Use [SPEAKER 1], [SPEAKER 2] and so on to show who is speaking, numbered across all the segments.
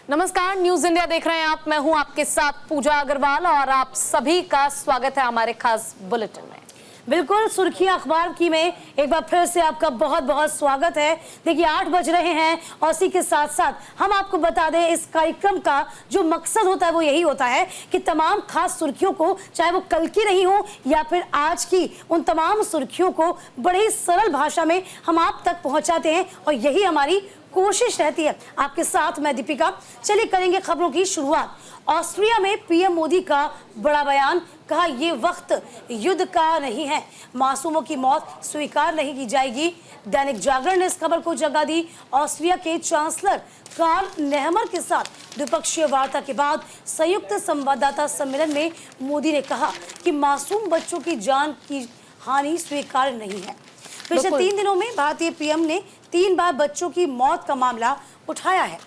[SPEAKER 1] नमस्कार, news India देख रहे हैं आप। मैं हूं आपके साथ पूजा अग्रवाल और आप सभी का स्वागत है हमारे खास बुलेटिन में।
[SPEAKER 2] बिल्कुल, सुर्खियां अखबार की में एक बार फिर से आपका बहुत बहुत स्वागत है। देखिए 8 बज रहे हैं और इसी के साथ साथ हम आपको बता दें इस कार्यक्रम का जो मकसद होता है वो यही होता है कि तमाम खास सुर्खियों को, चाहे वो कल की रही हो या फिर आज की, उन तमाम सुर्खियों को बड़ी ही सरल भाषा में हम आप तक पहुंचाते हैं और यही हमारी कोशिश रहती है। आपके साथ मैं दीपिका। चलिए करेंगे खबरों की शुरुआत। ऑस्ट्रिया में पीएम मोदी का बड़ा बयान, कहा ये वक्त युद्ध का नहीं है, मासूमों की मौत स्वीकार नहीं की जाएगी। दैनिक जागरण ने इस खबर को जगह दी। ऑस्ट्रिया के चांसलर कार्ल नेहमर के साथ द्विपक्षीय वार्ता के बाद संयुक्त संवाददाता सम्मेलन में मोदी ने कहा कि मासूम बच्चों की जान की हानि स्वीकार्य नहीं है। पिछले 3 दिनों में भारतीय पीएम ने 3 बार बच्चों की मौत का मामला उठाया है।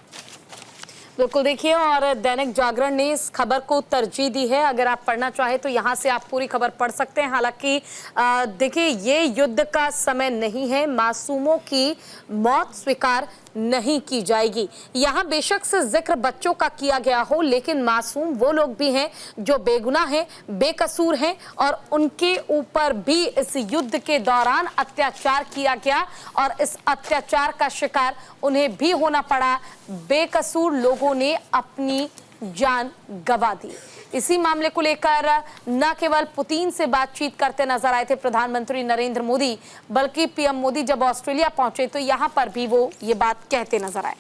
[SPEAKER 1] बिल्कुल, देखिए, और दैनिक जागरण ने इस खबर को तरजीह दी है। अगर आप पढ़ना चाहें तो यहाँ से आप पूरी खबर पढ़ सकते हैं। हालांकि देखिए, ये युद्ध का समय नहीं है, मासूमों की मौत स्वीकार नहीं की जाएगी। यहाँ बेशक से जिक्र बच्चों का किया गया हो, लेकिन मासूम वो लोग भी हैं जो बेगुनाह हैं, बेकसूर हैं और उनके ऊपर भी इस युद्ध के दौरान अत्याचार किया गया और इस अत्याचार का शिकार उन्हें भी होना पड़ा। बेकसूर लोगों ने अपनी जान गंवा दी। इसी मामले को लेकर न केवल पुतिन से बातचीत करते नजर आए थे प्रधानमंत्री नरेंद्र मोदी, बल्कि पीएम मोदी जब ऑस्ट्रेलिया पहुंचे तो यहां पर भी वो ये बात कहते नजर आए।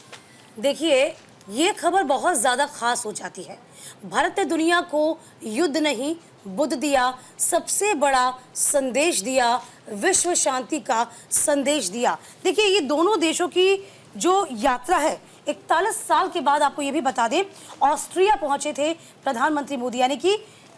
[SPEAKER 2] देखिए, ये खबर बहुत ज्यादा खास हो जाती है। भारत ने दुनिया को युद्ध नहीं, बुद्ध दिया, सबसे बड़ा संदेश दिया, विश्व शांति का संदेश दिया। देखिए, ये दोनों देशों की जो यात्रा है 41 साल के बाद, आपको ये भी बता दें, ऑस्ट्रिया पहुंचे थे प्रधानमंत्री मोदी। यानी कि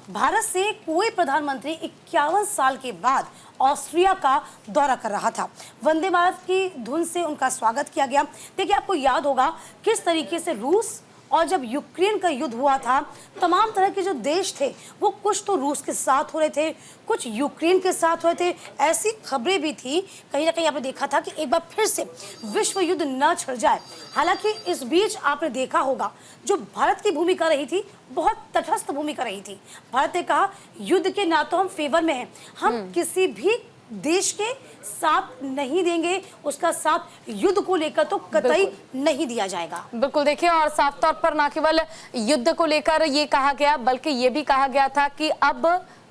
[SPEAKER 2] भारत से कोई प्रधानमंत्री 51 साल के बाद ऑस्ट्रिया का दौरा कर रहा था। वंदे भारत की धुन से उनका स्वागत किया गया। देखिए, आपको याद होगा किस तरीके से रूस और जब यूक्रेन का युद्ध हुआ था, तमाम तरह के जो देश थे वो कुछ तो रूस के साथ हो रहे थे, कुछ यूक्रेन के साथ हो रहे थे। ऐसी खबरें भी थी, कहीं ना कहीं आपने देखा था कि एक बार फिर से विश्व युद्ध न छिड़ जाए। हालांकि इस बीच आपने देखा होगा जो भारत की भूमिका रही थी, बहुत तटस्थ भूमिका रही थी। भारत ने कहा युद्ध के ना तो हम फेवर में हैं, हम किसी भी देश के साथ नहीं देंगे, उसका साथ युद्ध को लेकर तो कतई नहीं दिया जाएगा।
[SPEAKER 1] बिल्कुल, देखिए, और साफ तौर पर न केवल युद्ध को लेकर ये कहा गया, बल्कि ये भी कहा गया था कि अब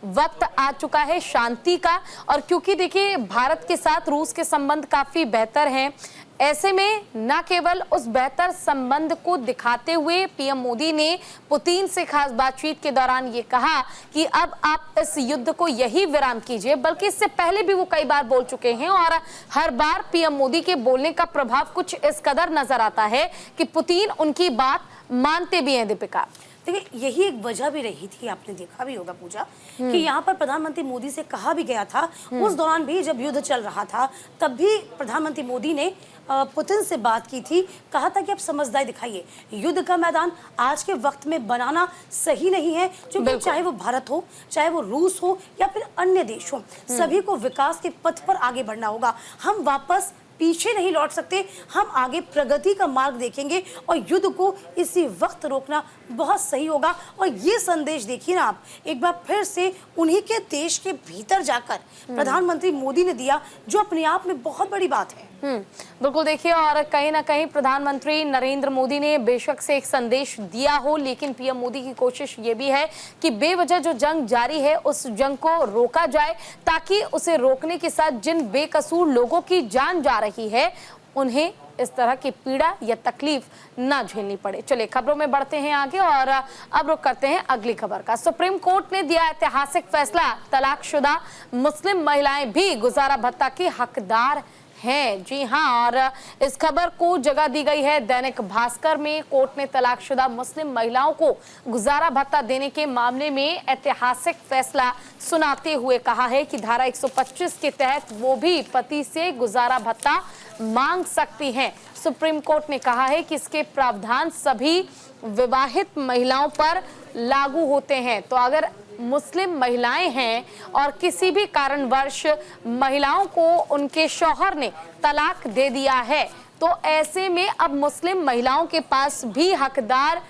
[SPEAKER 1] वक्त आ चुका है शांति का। और क्योंकि देखिए, भारत के साथ रूस के संबंध काफी बेहतर हैं, ऐसे में न केवल उस बेहतर संबंध को दिखाते हुए पीएम मोदी ने पुतिन से खास बातचीत के दौरान ये कहा कि अब आप इस युद्ध को यही विराम कीजिए, बल्कि इससे पहले भी वो कई बार बोल चुके हैं और हर बार पीएम मोदी के बोलने का प्रभाव कुछ इस कदर नजर आता है कि पुतिन उनकी बात मानते भी हैं। दीपिका,
[SPEAKER 2] देखिए, यही एक वजह भी रही थी, आपने देखा भी होगा पूजा, कि यहाँ पर प्रधानमंत्री मोदी से कहा भी गया था, उस दौरान भी जब युद्ध चल रहा था तब भी प्रधानमंत्री मोदी ने पुतिन से बात की थी, कहा था कि आप समझदारी दिखाइए, युद्ध का मैदान आज के वक्त में बनाना सही नहीं है, क्योंकि चाहे वो भारत हो, चाहे वो रूस हो या फिर अन्य देश हो, सभी को विकास के पथ पर आगे बढ़ना होगा। हम वापस पीछे नहीं लौट सकते, हम आगे प्रगति का मार्ग देखेंगे और युद्ध को इसी वक्त रोकना बहुत सही होगा। और ये संदेश देखिए ना आप, एक बार फिर से उन्हीं के देश के भीतर जाकर प्रधानमंत्री मोदी ने दिया, जो अपने आप में बहुत बड़ी बात है।
[SPEAKER 1] बिल्कुल, देखिए, और कहीं ना कहीं प्रधानमंत्री नरेंद्र मोदी ने बेशक से एक संदेश दिया हो, लेकिन पीएम मोदी की कोशिश ये भी है कि बेवजह जो जंग जारी है उस जंग को रोका जाए, ताकि उसे रोकने के साथ जिन बेकसूर लोगों की जान जा रही है उन्हें इस तरह की पीड़ा या तकलीफ ना झेलनी पड़े। चलिए खबरों में बढ़ते हैं आगे और अब रुख करते हैं अगली खबर का। सुप्रीम कोर्ट ने दिया ऐतिहासिक फैसला, तलाकशुदा मुस्लिम महिलाएं भी गुजारा भत्ता की हकदार हैं। जी हां, और इस खबर को जगह दी गई है दैनिक भास्कर में। कोर्ट ने तलाकशुदा मुस्लिम महिलाओं को गुजारा भत्ता देने के मामले में ऐतिहासिक फैसला सुनाते हुए कहा है कि धारा 125 के तहत वो भी पति से गुजारा भत्ता मांग सकती हैं। सुप्रीम कोर्ट ने कहा है कि इसके प्रावधान सभी विवाहित महिलाओं पर लागू होते हैं। तो अगर मुस्लिम महिलाएं हैं और किसी भी कारणवश महिलाओं को उनके शौहर ने तलाक दे दिया है, तो ऐसे में अब मुस्लिम महिलाओं के पास भी हकदार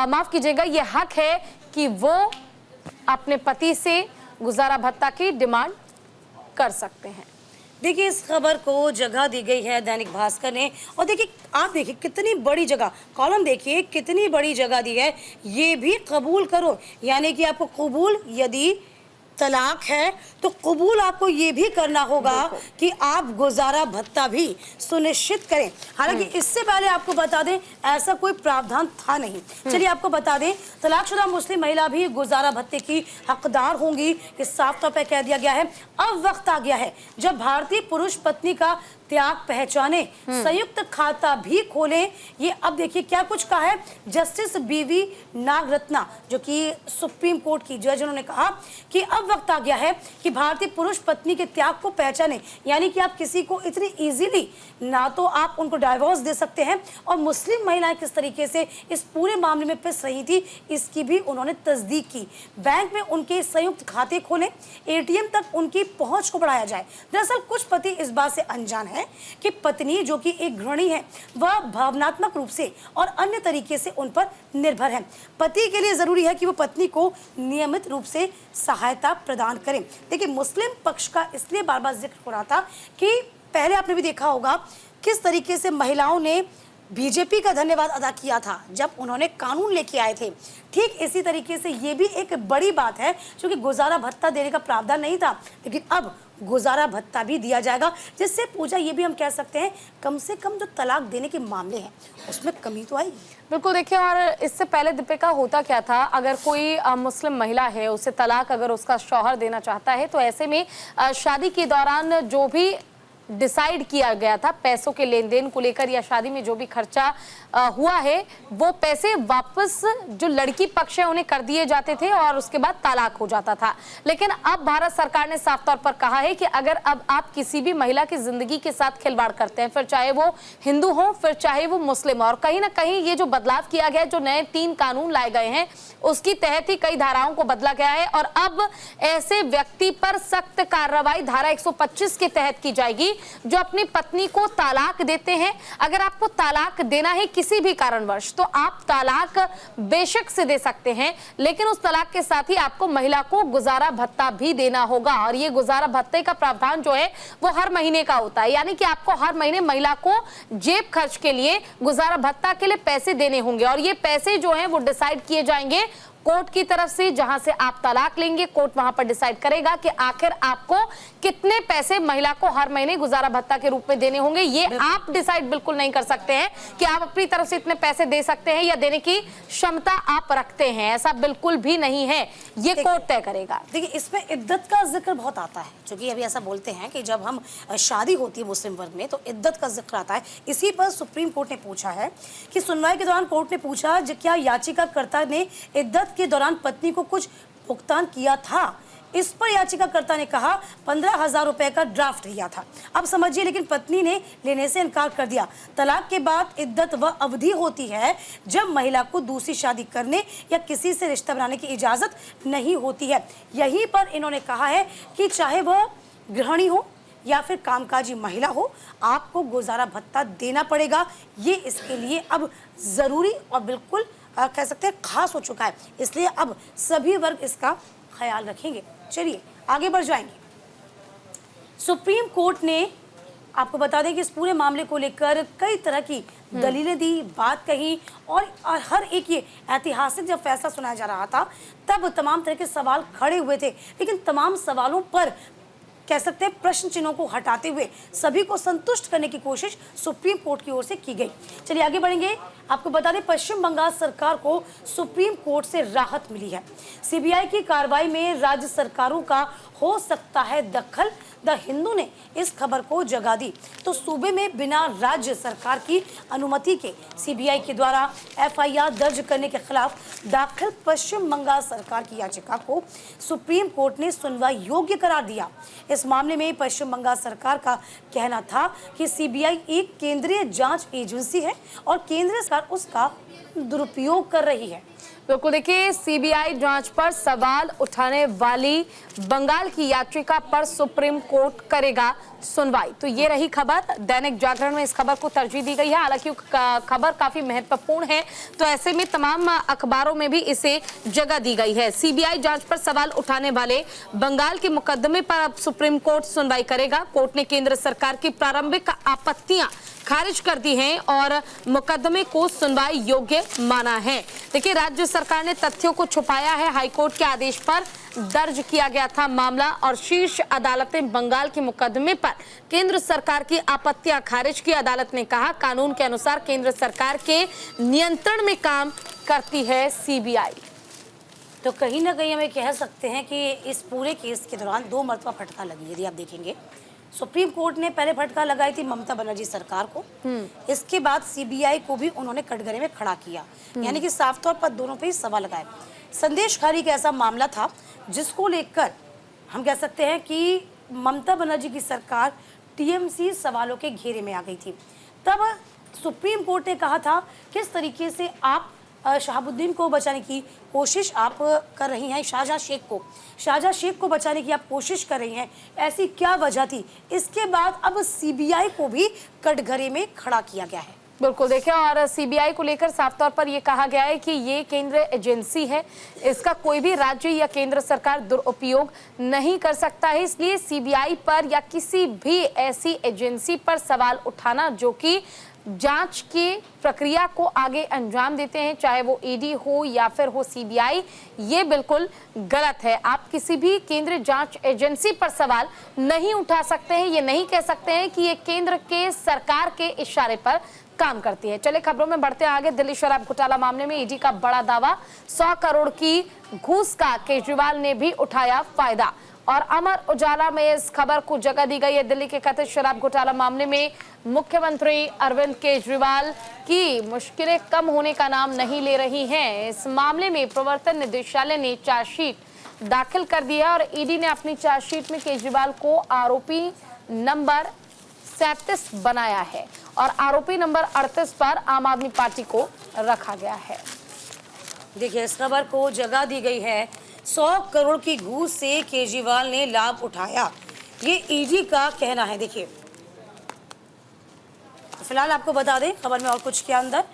[SPEAKER 1] माफ कीजिएगा ये हक है कि वो अपने पति से गुजारा भत्ता की डिमांड कर सकते हैं।
[SPEAKER 2] देखिए, इस खबर को जगह दी गई है दैनिक भास्कर ने, और देखिए आप देखिए कितनी बड़ी जगह, कॉलम देखिए कितनी बड़ी जगह दी है, ये भी कबूल करो, यानी कि आपको कबूल, यदि तलाक है तो कबूल आपको ये भी करना होगा कि आप गुजारा भत्ता भी सुनिश्चित करें। हालांकि इससे पहले आपको बता दें ऐसा कोई प्रावधान था नहीं। चलिए आपको बता दें, तलाकशुदा मुस्लिम महिला भी गुजारा भत्ते की हकदार होंगी, ये साफ तौर पर कह दिया गया है। अब वक्त आ गया है जब भारतीय पुरुष पत्नी का त्याग पहचाने, संयुक्त खाता भी खोलें। ये अब देखिए क्या कुछ कहा है जस्टिस बीवी नागरत्ना, जो कि सुप्रीम कोर्ट की जज, उन्होंने कहा कि अब वक्त आ गया है कि भारतीय पुरुष पत्नी के त्याग को पहचाने, यानी कि आप किसी को इतनी इजीली ना तो आप उनको डाइवोर्स दे सकते हैं, और मुस्लिम महिलाएं किस तरीके से इस पूरे मामले में पिस रही थी इसकी भी उन्होंने तस्दीक की। बैंक में उनके संयुक्त खाते खोलें, एटीएम तक उनकी पहुंच को बढ़ाया जाए। दरअसल कुछ पति इस बात से अनजान है कि पत्नी जो कि एक गृहिणी है वह भावनात्मक रूप से और अन्य तरीके से उन पर निर्भर है। पति के लिए जरूरी है कि वो पत्नी को नियमित रूप से सहायता प्रदान करें। देखिए मुस्लिम पक्ष का इसलिए बार बार जिक्र हो रहा था कि पहले आपने भी देखा होगा किस तरीके से महिलाओं ने बीजेपी का धन्यवाद अदा किया था जब उन्होंने कानून लेके आए थे। ठीक इसी तरीके से ये भी एक बड़ी बात है, क्योंकि गुजारा भत्ता देने का प्रावधान नहीं था, लेकिन अब गुजारा भत्ता भी दिया जाएगा, जिससे पूजा ये भी हम कह सकते हैं कम से कम जो तलाक देने के मामले हैं उसमें कमी तो आएगी।
[SPEAKER 1] बिल्कुल, देखिए और इससे पहले दीपिका होता क्या था, अगर कोई मुस्लिम महिला है उसे तलाक अगर उसका शौहर देना चाहता है तो ऐसे में शादी के दौरान जो भी डिसाइड किया गया था पैसों के लेन देन को लेकर या शादी में जो भी खर्चा हुआ है वो पैसे वापस जो लड़की पक्ष है उन्हें कर दिए जाते थे और उसके बाद तलाक हो जाता था। लेकिन अब भारत सरकार ने साफ तौर पर कहा है कि अगर अब आप किसी भी महिला की जिंदगी के साथ खिलवाड़ करते हैं, फिर चाहे वो हिंदू हो फिर चाहे वो मुस्लिम, और कहीं ना कहीं ये जो बदलाव किया गया है, जो नए 3 कानून लाए गए हैं उसकी तहत ही कई धाराओं को बदला गया है, और अब ऐसे व्यक्ति पर सख्त कार्रवाई धारा 125 के तहत की जाएगी जो अपनी पत्नी को तलाक देते हैं। अगर आपको तलाक देना है किसी भी कारणवश तो आप तलाक बेशक से दे सकते हैं, लेकिन उस तलाक के साथ ही आपको महिला को गुजारा भत्ता भी देना होगा। और ये गुजारा भत्ते का प्रावधान जो है वो हर महीने का होता है, यानी कि आपको हर महीने महिला को जेब खर्च के लिए गुजारा भत्ता के लिए पैसे देने होंगे, और ये पैसे जो हैं वो डिसाइड किए जाएंगे कोर्ट की तरफ से। जहां से आप तलाक लेंगे कोर्ट वहां पर डिसाइड करेगा कि आखिर आपको कितने पैसे महिला को हर महीने गुजारा भत्ता के रूप में देने होंगे। ये आप डिसाइड बिल्कुल नहीं कर सकते हैं कि आप अपनी तरफ से इतने पैसे दे सकते हैं या देने की क्षमता आप रखते हैं, ऐसा बिल्कुल भी नहीं है, ये कोर्ट तय करेगा।
[SPEAKER 2] देखिए इसमें इद्दत का जिक्र बहुत आता है, क्योंकि अभी ऐसा बोलते हैं कि जब हम शादी होती है मुस्लिम वर्ग में तो इद्दत का जिक्र आता है। इसी पर सुप्रीम कोर्ट ने पूछा है कि सुनवाई के दौरान कोर्ट ने पूछा क्या याचिकाकर्ता ने इद्दत के दौरान पत्नी को कुछ भुगतान किया था। इस पर याचिकाकर्ता ने कहा 15,000 रुपए का ड्राफ्ट लिया था। अब समझिए, लेकिन पत्नी ने लेने से इनकार कर दिया। तलाक के बाद इद्दत वह अवधि होती है जब महिला को दूसरी शादी करने या किसी से रिश्ता बनाने की इजाजत नहीं होती है। यहीं पर इन्होंने कहा है कि चाहे वह गृहिणी हो या फिर कामकाजी महिला हो, आपको गुजारा भत्ता देना पड़ेगा। ये इसके लिए अब जरूरी और बिल्कुल कह सकते हैं खास हो चुका है, इसलिए अब सभी वर्ग इसका ख्याल रखेंगे। चलिए आगे बढ़ जाएंगे। सुप्रीम कोर्ट ने आपको बता दें कि इस पूरे मामले को लेकर कई तरह की दलीलें दी, बात कही, और हर एक ये ऐतिहासिक जब फैसला सुनाया जा रहा था तब तमाम तरह के सवाल खड़े हुए थे, लेकिन तमाम सवालों पर कह सकते हैं प्रश्न चिन्हों को हटाते हुए सभी को संतुष्ट करने की कोशिश सुप्रीम कोर्ट की ओर से की गई। चलिए आगे बढ़ेंगे। आपको बता दें पश्चिम बंगाल सरकार को सुप्रीम कोर्ट से राहत मिली है। सीबीआई की कार्रवाई में राज्य सरकारों का हो सकता है दखल। द हिंदू ने इस खबर को जगह दी तो सूबे में बिना राज्य सरकार की अनुमति के सीबीआई के द्वारा एफआईआर दर्ज करने के खिलाफ दाखिल पश्चिम बंगाल सरकार की याचिका को सुप्रीम कोर्ट ने सुनवाई योग्य करार दिया। इस मामले में पश्चिम बंगाल सरकार का कहना था कि सीबीआई एक केंद्रीय जांच एजेंसी है और केंद्र सरकार उसका दुरुपयोग कर रही है।
[SPEAKER 1] बिल्कुल, देखिए सीबीआई जांच पर सवाल उठाने वाली बंगाल की याचिका पर सुप्रीम कोर्ट करेगा सुनवाई। तो ये रही खबर। दैनिक जागरण में इस खबर को तरजीह दी गई है। हालांकि खबर काफी महत्वपूर्ण है, तो ऐसे में तमाम अखबारों में भी इसे जगह दी गई है। सीबीआई जांच पर सवाल उठाने वाले बंगाल के मुकदमे पर अब सुप्रीम कोर्ट सुनवाई करेगा। कोर्ट ने केंद्र सरकार की प्रारंभिक आपत्तियां खारिज कर दी हैं और मुकदमे को सुनवाई योग्य माना है। देखिए, राज्य सरकार ने तथ्यों को छुपाया है। हाईकोर्ट के आदेश पर दर्ज किया गया था मामला और शीर्ष अदालत ने बंगाल के मुकदमे पर केंद्र सरकार की आपत्तियां खारिज की। अदालत ने कहा, कानून के अनुसार केंद्र सरकार के नियंत्रण में काम करती है सीबीआई।
[SPEAKER 2] तो कहीं ना कहीं हमें कह सकते हैं कि इस पूरे केस के दौरान 2 मरतबा फटका लगी। यदि आप देखेंगे, सुप्रीम कोर्ट ने पहले फटकार लगाई थी ममता बनर्जी सरकार को, इसके बाद सीबीआई को भी उन्होंने कटघरे में खड़ा किया, यानी कि साफ तौर पर दोनों पे ही सवाल लगाए। संदेश खारी का ऐसा मामला था जिसको लेकर हम कह सकते हैं कि ममता बनर्जी की सरकार टीएमसी सवालों के घेरे में आ गई थी। तब सुप्रीम कोर्ट ने कहा था किस तरीके से आप शहाबुद्दीन को बचाने की कोशिश आप कर रही हैं, शाहजहां शेख को बचाने की आप कोशिश कर रही हैं, ऐसी क्या वजह थी। इसके बाद अब सीबीआई को भी कटघरे में खड़ा किया गया है।
[SPEAKER 1] बिल्कुल, देखिए, और सीबीआई को लेकर साफ तौर पर यह कहा गया है कि ये केंद्र एजेंसी है, इसका कोई भी राज्य या केंद्र सरकार दुरुपयोग नहीं कर सकता है। इसलिए सीबीआई पर या किसी भी ऐसी एजेंसी पर सवाल उठाना जो कि जांच की प्रक्रिया को आगे अंजाम देते हैं, चाहे वो ईडी हो या फिर हो सीबीआई, ये बिल्कुल गलत है। आप किसी भी केंद्रीय जांच एजेंसी पर सवाल नहीं उठा सकते हैं। ये नहीं कह सकते हैं कि ये केंद्र के सरकार के इशारे पर काम करती है। चले खबरों में बढ़ते हैं आगे। दिल्ली शराब घोटाला मामले में ईडी का बड़ा दावा, 100 करोड़ की घूस का केजरीवाल ने भी उठाया फायदा। और अमर उजाला में इस खबर को जगह दी गई है। दिल्ली के कथित शराब घोटाला मामले में मुख्यमंत्री अरविंद केजरीवाल की मुश्किलें कम होने का नाम नहीं ले रही हैं। इस मामले में प्रवर्तन निदेशालय ने चार्जशीट दाखिल कर दी है और ईडी ने अपनी चार्जशीट में केजरीवाल को आरोपी नंबर 37 बनाया है और आरोपी नंबर 38 पर आम आदमी पार्टी को रखा गया है।
[SPEAKER 2] देखिए, इस खबर को जगह दी गई है। 100 करोड़ की घूस से केजरीवाल ने लाभ उठाया, ये ईडी का कहना है। देखिए, फिलहाल आपको बता दें खबर में और कुछ के अंदर,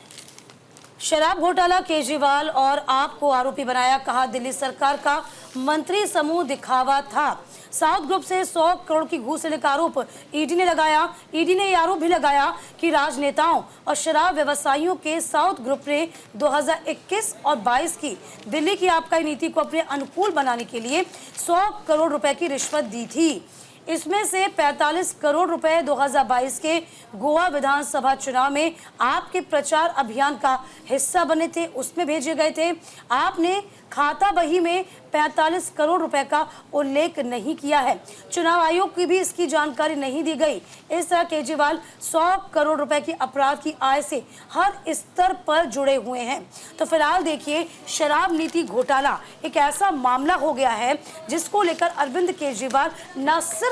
[SPEAKER 2] शराब घोटाला केजरीवाल और आप को आरोपी बनाया, कहा दिल्ली सरकार का मंत्री समूह दिखावा था। साउथ ग्रुप से 100 करोड़ की घूस लेने का आरोप ईडी ने लगाया। ईडी ने यह आरोप भी लगाया कि राजनेताओं और शराब व्यवसायियों के साउथ ग्रुप ने 2021 और 22 की दिल्ली की आबकारी नीति को अपने अनुकूल बनाने के लिए 100 करोड़ रुपए की रिश्वत दी थी। इसमें से 45 करोड़ रुपए 2022 के गोवा विधानसभा चुनाव में आपके प्रचार अभियान का हिस्सा बने थे, उसमें भेजे गए थे। आपने खाता बही में 45 करोड़ रुपए का उल्लेख नहीं किया है। चुनाव आयोग की भी इसकी जानकारी नहीं दी गई। इस तरह केजरीवाल 100 करोड़ रुपए की अपराध की आय से हर स्तर पर जुड़े हुए हैं। तो फिलहाल देखिए, शराब नीति घोटाला एक ऐसा मामला हो गया है जिसको लेकर अरविंद केजरीवाल न सिर्फ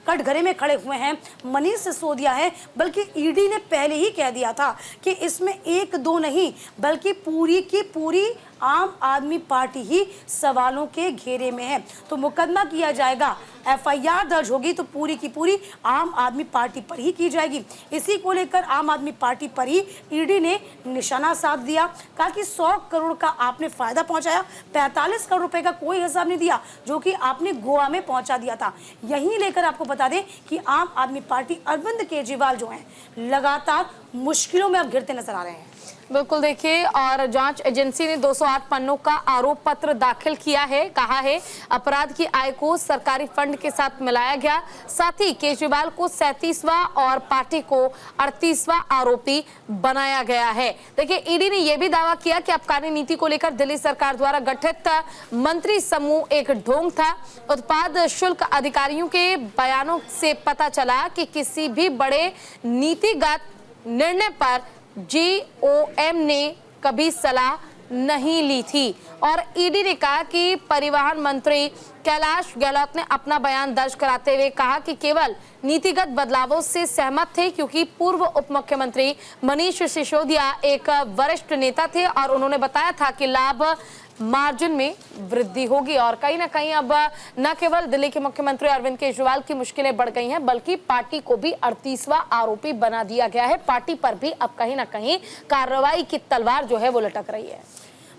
[SPEAKER 2] कटघरे में खड़े हुए हैं, मनीष सिसोदिया है, बल्कि ईडी ने पहले ही कह दिया था कि इसमें 1-2 नहीं बल्कि पूरी की पूरी आम आदमी पार्टी ही सवालों के घेरे में है। तो मुकदमा किया जाएगा, एफआईआर दर्ज होगी तो पूरी की पूरी आम आदमी पार्टी पर ही की जाएगी। इसी को लेकर आम आदमी पार्टी पर ही ईडी ने निशाना साध दिया, कहा कि 100 करोड़ का आपने फायदा पहुंचाया, 45 करोड़ रुपए का कोई हिसाब नहीं दिया जो कि आपने गोवा में पहुंचा दिया था। यही लेकर आपको बता दें कि आम आदमी पार्टी अरविंद केजरीवाल जो हैं लगातार मुश्किलों में अब घिरते नजर आ रहे हैं।
[SPEAKER 1] बिल्कुल, देखिए, और जांच एजेंसी ने 208 पन्नों का आरोप पत्र दाखिल किया है। कहा है अपराध की आय को सरकारी फंड के साथ मिलाया गया। साथ ही केजरीवाल को 37वां और पार्टी को 38वां आरोपी बनाया गया है। देखिए, ईडी ने यह भी दावा किया कि आबकारी नीति को लेकर दिल्ली सरकार द्वारा गठित मंत्री समूह एक ढोंग था। उत्पाद शुल्क अधिकारियों के बयानों से पता चला कि किसी भी बड़े नीतिगत निर्णय पर जीओएम ने कभी सलाह नहीं ली थी। और ईडी ने कहा कि परिवहन मंत्री कैलाश गहलोत ने अपना बयान दर्ज कराते हुए कहा कि केवल नीतिगत बदलावों से सहमत थे, क्योंकि पूर्व उप मुख्यमंत्री मनीष सिसोदिया एक वरिष्ठ नेता थे और उन्होंने बताया था कि लाभ मार्जिन में वृद्धि होगी। और कहीं ना कहीं अब न केवल दिल्ली के मुख्यमंत्री अरविंद केजरीवाल की मुश्किलें बढ़ गई हैं, बल्कि पार्टी को भी 38वां आरोपी बना दिया गया है। पार्टी पर भी अब कहीं ना कहीं कार्रवाई की तलवार जो है वो लटक रही है।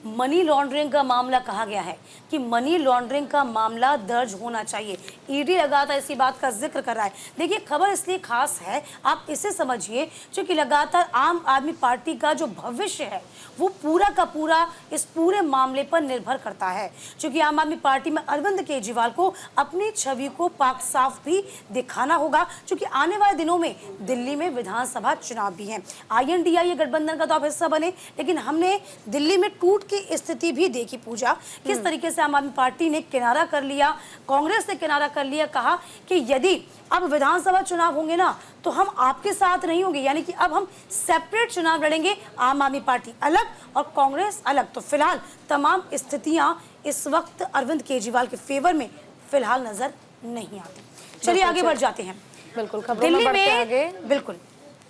[SPEAKER 2] मनी लॉन्ड्रिंग का मामला कहा गया है कि मनी लॉन्ड्रिंग का मामला दर्ज होना चाहिए। ईडी लगातार इसी बात का जिक्र कर रहा है। देखिए, खबर इसलिए खास है, आप इसे समझिए, क्योंकि लगातार आम आदमी पार्टी का जो भविष्य है वो पूरा का पूरा इस पूरे मामले पर निर्भर करता है। क्योंकि आम आदमी पार्टी में अरविंद केजरीवाल को अपनी छवि को पाक साफ भी दिखाना होगा, क्योंकि आने वाले दिनों में दिल्ली में विधानसभा चुनाव भी हैं। INDIA गठबंधन का तो आप हिस्सा बने, लेकिन हमने दिल्ली में टूट की स्थिति भी देखी। पूजा किस तरीके से आम आदमी पार्टी ने किनारा कर लिया, कांग्रेस ने किनारा कर लिया, कहा कि यदि अब विधानसभा चुनाव होंगे ना तो हम आपके साथ नहीं होंगे, यानी कि अब हम सेपरेट चुनाव लड़ेंगे, आम आदमी पार्टी अलग और कांग्रेस अलग। तो फिलहाल तमाम स्थितियां इस वक्त अरविंद केजरीवाल के फेवर में फिलहाल नजर नहीं आती। चलिए आगे बढ़ जाते हैं।
[SPEAKER 1] बिल्कुल,
[SPEAKER 2] दिल्ली में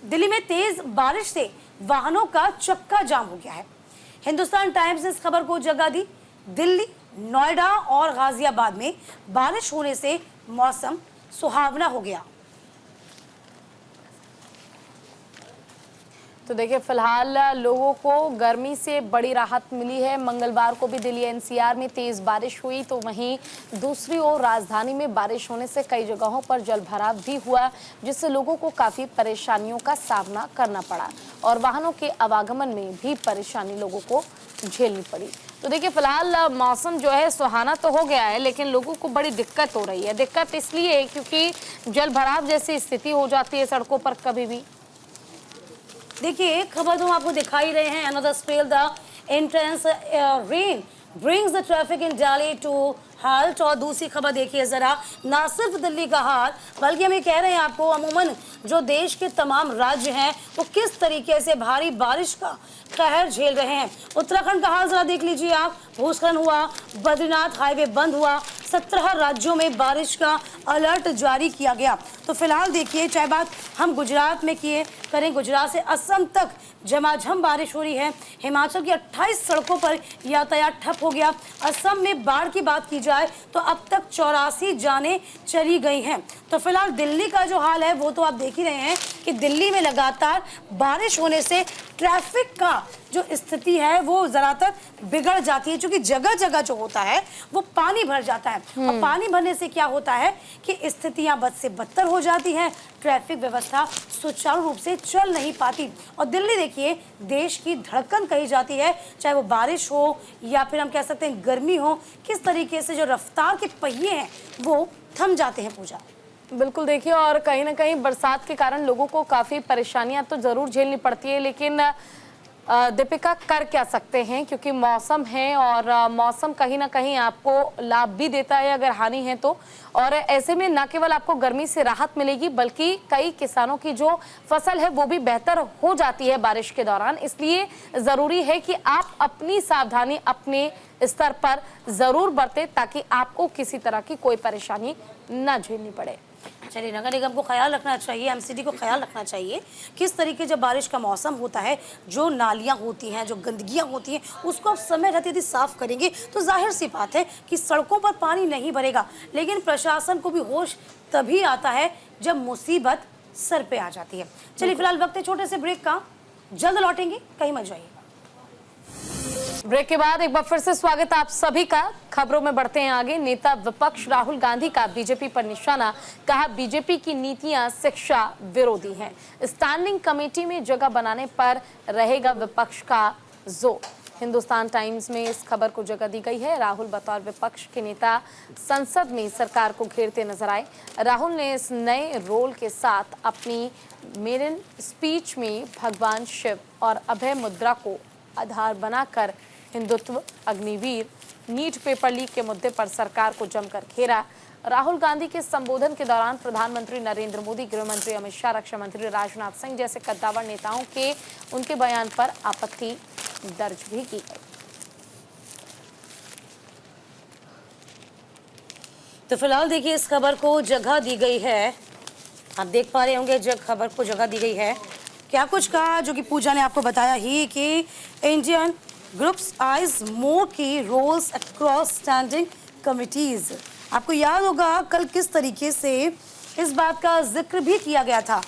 [SPEAKER 2] दिल्ली में तेज बारिश से वाहनों का चक्का जाम हो गया है। हिंदुस्तान टाइम्स ने इस खबर को जगह दी। दिल्ली, नोएडा और गाजियाबाद में बारिश होने से मौसम सुहावना हो गया।
[SPEAKER 1] तो देखिए, फिलहाल लोगों को गर्मी से बड़ी राहत मिली है। मंगलवार को भी दिल्ली NCR में तेज बारिश हुई, तो वहीं दूसरी ओर राजधानी में बारिश होने से कई जगहों पर जलभराव भी हुआ, जिससे लोगों को काफ़ी परेशानियों का सामना करना पड़ा और वाहनों के आवागमन में भी परेशानी लोगों को झेलनी पड़ी। तो देखिए, फिलहाल मौसम जो है सुहाना तो हो गया है, लेकिन लोगों को बड़ी दिक्कत हो रही है। दिक्कत इसलिए क्योंकि जलभराव जैसी स्थिति हो जाती है सड़कों पर कभी भी।
[SPEAKER 2] देखिए, खबर तो हम आपको दिखा ही रहे हैं। Another spell the intense rain brings the traffic in Delhi to halt. और दूसरी खबर देखिए जरा, ना सिर्फ दिल्ली का हाल, बल्कि हम ये कह रहे हैं आपको अमूमन जो देश के तमाम राज्य हैं वो किस तरीके से भारी बारिश का कहर झेल रहे हैं। उत्तराखंड का हाल जरा देख लीजिए आप। भूस्खलन हुआ, बद्रीनाथ हाईवे बंद हुआ, 17 राज्यों में बारिश का अलर्ट जारी किया गया। तो फिलहाल देखिए, चाहे बात हम गुजरात में करें, गुजरात से असम तक झमाझम बारिश हो रही है। हिमाचल की 28 सड़कों पर यातायात ठप हो गया। असम में बाढ़ की बात की जाए तो अब तक 84 जानें चली गई हैं। तो फिलहाल दिल्ली का जो हाल है वो तो आप देख ही रहे हैं कि दिल्ली में लगातार बारिश होने से ट्रैफिक का जो स्थिति है वो ज़्यादातर बिगड़ जाती है, क्योंकि जगह जगह जो होता है वो पानी भर जाता है। और पानी भरने से क्या होता है कि स्थितियां बद से बदतर हो जाती हैं, ट्रैफिक व्यवस्था सुचारू रूप से चल नहीं पाती। और दिल्ली देखिए, देश की धड़कन कही जाती है, चाहे वो बारिश हो या फिर हम कह सकते हैं गर्मी हो, किस तरीके से जो रफ्तार के पहिए हैं वो थम जाते हैं। पूजा
[SPEAKER 1] बिल्कुल, देखिए, और कहीं ना कहीं बरसात के कारण लोगों को काफ़ी परेशानियां तो ज़रूर झेलनी पड़ती है, लेकिन दीपिका कर क्या सकते हैं, क्योंकि मौसम है और मौसम कहीं ना कहीं आपको लाभ भी देता है अगर हानि है तो। और ऐसे में न केवल आपको गर्मी से राहत मिलेगी, बल्कि कई किसानों की जो फसल है वो भी बेहतर हो जाती है बारिश के दौरान। इसलिए ज़रूरी है कि आप अपनी सावधानी अपने स्तर पर ज़रूर बरतें, ताकि आपको किसी तरह की कोई परेशानी न झेलनी पड़े।
[SPEAKER 2] चलिए, नगर निगम को ख्याल रखना चाहिए, MCD को ख्याल रखना चाहिए किस तरीके जब बारिश का मौसम होता है, जो नालियां होती हैं, जो गंदगियां होती हैं, उसको आप समय रहते यदि साफ करेंगे तो जाहिर सी बात है कि सड़कों पर पानी नहीं भरेगा। लेकिन प्रशासन को भी होश तभी आता है जब मुसीबत सर पे आ जाती है। चलिए, फिलहाल वक्त है छोटे से ब्रेक का, जल्द लौटेंगे, कहीं मत जाइए।
[SPEAKER 1] ब्रेक के बाद एक बार फिर से स्वागत आप सभी का। खबरों में बढ़ते हैं आगे। नेता विपक्ष राहुल गांधी का बीजेपी पर निशाना, कहा बीजेपी की नीतियां शिक्षा विरोधी हैं। स्टैंडिंग कमेटी में जगह बनाने पर रहेगा विपक्ष का जोर। हिंदुस्तान टाइम्स में इस खबर को जगह दी गई है। राहुल बतौर विपक्ष के नेता संसद में सरकार को घेरते नजर आए। राहुल ने इस नए रोल के साथ अपनी मेरिन स्पीच में भगवान शिव और अभय मुद्रा को आधार बनाकर Hindutva, Agniveer, NEET paper leak के मुद्दे पर सरकार को जमकर घेरा। राहुल गांधी के संबोधन के दौरान प्रधानमंत्री नरेंद्र मोदी, गृह मंत्री अमित शाह, रक्षा मंत्री राजनाथ सिंह जैसे कद्दावर नेताओं के उनके बयान पर आपत्ति दर्ज भी की गई।
[SPEAKER 2] तो फिलहाल देखिए इस खबर को जगह दी गई है, आप देख पा रहे होंगे खबर को जगह दी गई है। क्या कुछ कहा जो कि पूजा ने आपको बताया ही कि इंडियन ग्रुप्स आइज मोर की रोल्स अक्रॉस स्टैंडिंग कमिटीज। आपको याद होगा कल किस तरीके से इस बात का जिक्र भी किया गया था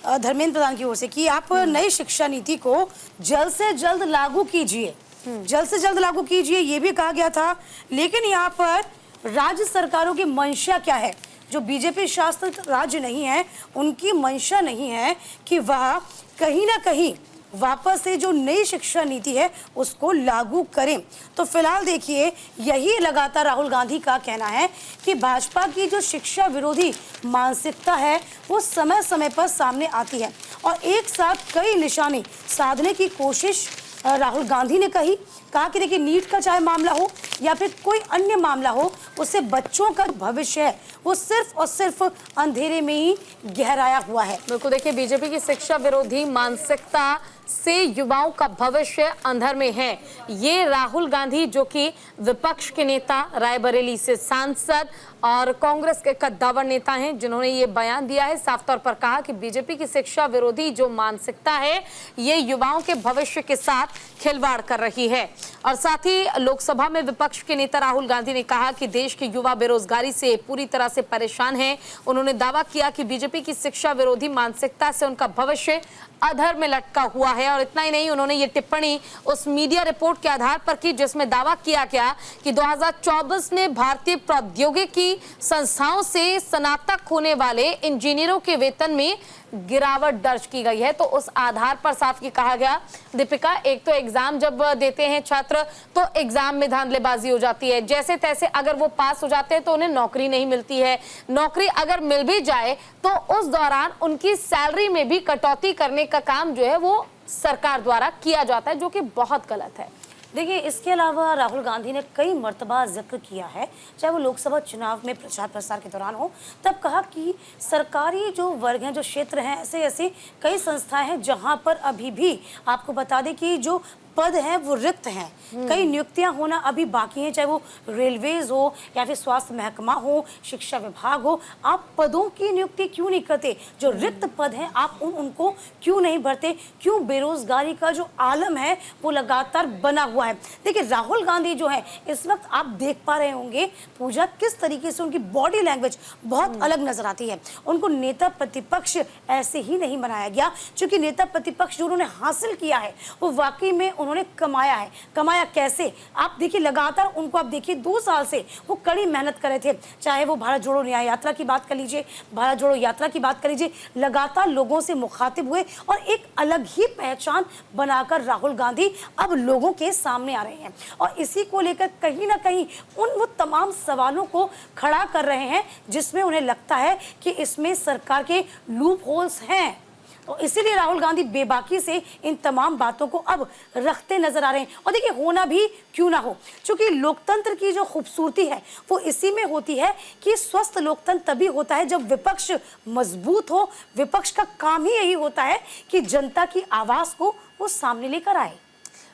[SPEAKER 2] धर्मेंद्र प्रधान की ओर से कि आप नई शिक्षा नीति को जल्द से जल्द लागू कीजिए, जल्द से जल्द लागू कीजिए, ये भी कहा गया था। लेकिन यहाँ पर राज्य सरकारों की मंशा क्या है? जो बीजेपी शासित राज्य नहीं है उनकी मंशा नहीं है कि वह कहीं ना कहीं वापस से जो नई शिक्षा नीति है उसको लागू करें। तो फिलहाल देखिए यही लगातार राहुल गांधी का कहना है कि भाजपा की जो शिक्षा विरोधी मानसिकता है वो समय समय पर सामने आती है और एक साथ कई निशाने साधने की कोशिश राहुल गांधी ने कहा कि देखिए नीट का चाहे मामला हो या फिर कोई अन्य मामला हो, उससे बच्चों का भविष्य है वो सिर्फ और सिर्फ अंधेरे में ही गहराया हुआ है।
[SPEAKER 1] बिल्कुल, देखिए बीजेपी की शिक्षा विरोधी मानसिकता से युवाओं का भविष्य अंधर में है। ये राहुल गांधी जो कि विपक्ष के नेता, रायबरेली से सांसद और कांग्रेस के कद्दावर नेता हैं, जिन्होंने ये बयान दिया है, साफ तौर पर कहा कि बीजेपी की शिक्षा विरोधी जो मानसिकता है ये युवाओं के भविष्य के साथ खिलवाड़ कर रही है। और साथ ही लोकसभा में विपक्ष के नेता राहुल गांधी ने कहा कि देश के युवा बेरोजगारी से पूरी तरह से परेशान हैं। उन्होंने दावा किया कि बीजेपी की शिक्षा विरोधी मानसिकता से उनका भविष्य अधर में लटका हुआ है। और इतना ही नहीं, उन्होंने ये टिप्पणी उस मीडिया रिपोर्ट के आधार पर की जिसमें दावा किया गया कि 2024 में भारतीय प्रौद्योगिकी संस्थाओं से स्नातक होने वाले इंजीनियरों के वेतन में गिरावट दर्ज की गई है। तो उस आधार पर साफ ये कहा गया, दीपिका, एक तो एग्जाम जब देते हैं छात्र तो एग्जाम में धांधलेबाजी हो जाती है, जैसे तैसे अगर वो पास हो जाते हैं तो उन्हें नौकरी नहीं मिलती है, नौकरी अगर मिल भी जाए तो उस दौरान उनकी सैलरी में भी कटौती करने का काम जो है वो सरकार द्वारा किया जाता है, जो कि बहुत गलत है।
[SPEAKER 2] देखिए इसके अलावा राहुल गांधी ने कई मर्तबा जिक्र किया है, चाहे वो लोकसभा चुनाव में प्रचार प्रसार के दौरान हो, तब कहा कि सरकारी जो वर्ग हैं, जो क्षेत्र हैं, ऐसे ऐसे कई संस्थाएं हैं जहां पर अभी भी आपको बता दें कि जो पद हैं वो रिक्त हैं, कई नियुक्तियां होना अभी बाकी हैं, चाहे वो रेलवेज हो या फिर स्वास्थ्य महकमा हो, शिक्षा विभाग हो। आप पदों की नियुक्ति क्यों नहीं करते? जो रिक्त पद हैं आप उनको क्यों नहीं भरते? क्यों बेरोजगारी का जो आलम है वो लगातार बना हुआ है? देखिए राहुल गांधी जो है इस वक्त आप देख पा रहे होंगे पूजा किस तरीके से उनकी बॉडी लैंग्वेज बहुत अलग नजर आती है। उनको नेता प्रतिपक्ष ऐसे ही नहीं बनाया गया, क्योंकि नेता प्रतिपक्ष जो उन्होंने हासिल किया है वो वाकई में उन्होंने कमाया है। कमाया कैसे? आप देखिए लगातार उनको आप देखिए 2 साल से वो कड़ी मेहनत कर रहे थे, चाहे वो भारत जोड़ो न्याय यात्रा की बात कर लीजिए, भारत जोड़ो यात्रा की बात कर लीजिए, लगातार लोगों से मुखातिब हुए और एक अलग ही पहचान बनाकर राहुल गांधी अब लोगों के सामने आ रहे हैं और इसी को लेकर कहीं ना कहीं वो तमाम सवालों को खड़ा कर रहे हैं जिसमें उन्हें लगता है कि इसमें सरकार के लूप होल्स हैं। तो इसीलिए राहुल गांधी बेबाकी से इन तमाम बातों को अब रखते नजर आ रहे हैं। और देखिए होना भी क्यों ना हो, क्योंकि लोकतंत्र की जो खूबसूरती है वो इसी में होती है कि स्वस्थ लोकतंत्र तभी होता है जब विपक्ष मजबूत हो। विपक्ष का काम ही यही होता है कि जनता की आवाज को वो सामने लेकर आए।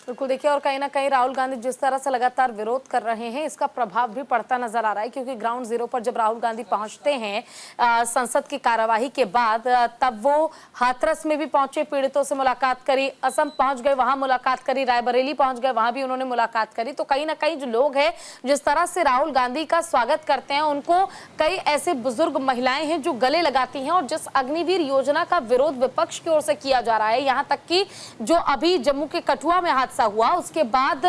[SPEAKER 1] बिल्कुल, देखिए और कहीं ना कहीं राहुल गांधी जिस तरह से लगातार विरोध कर रहे हैं इसका प्रभाव भी पड़ता नजर आ रहा है, क्योंकि ग्राउंड जीरो पर जब राहुल गांधी पहुंचते हैं संसद की कार्यवाही के बाद, तब वो हाथरस में भी पहुंचे, पीड़ितों से मुलाकात करी, असम पहुंच गए वहां मुलाकात करी, रायबरेली पहुंच गए वहां भी उन्होंने मुलाकात करी। तो कहीं ना कहीं जो लोग हैं जिस तरह से राहुल गांधी का स्वागत करते हैं, उनको कई ऐसे बुजुर्ग महिलाएं हैं जो गले लगाती हैं। और जिस अग्निवीर योजना का विरोध विपक्ष की ओर से किया जा रहा है, यहाँ तक कि जो अभी जम्मू के कठुआ में हादसा हुआ उसके बाद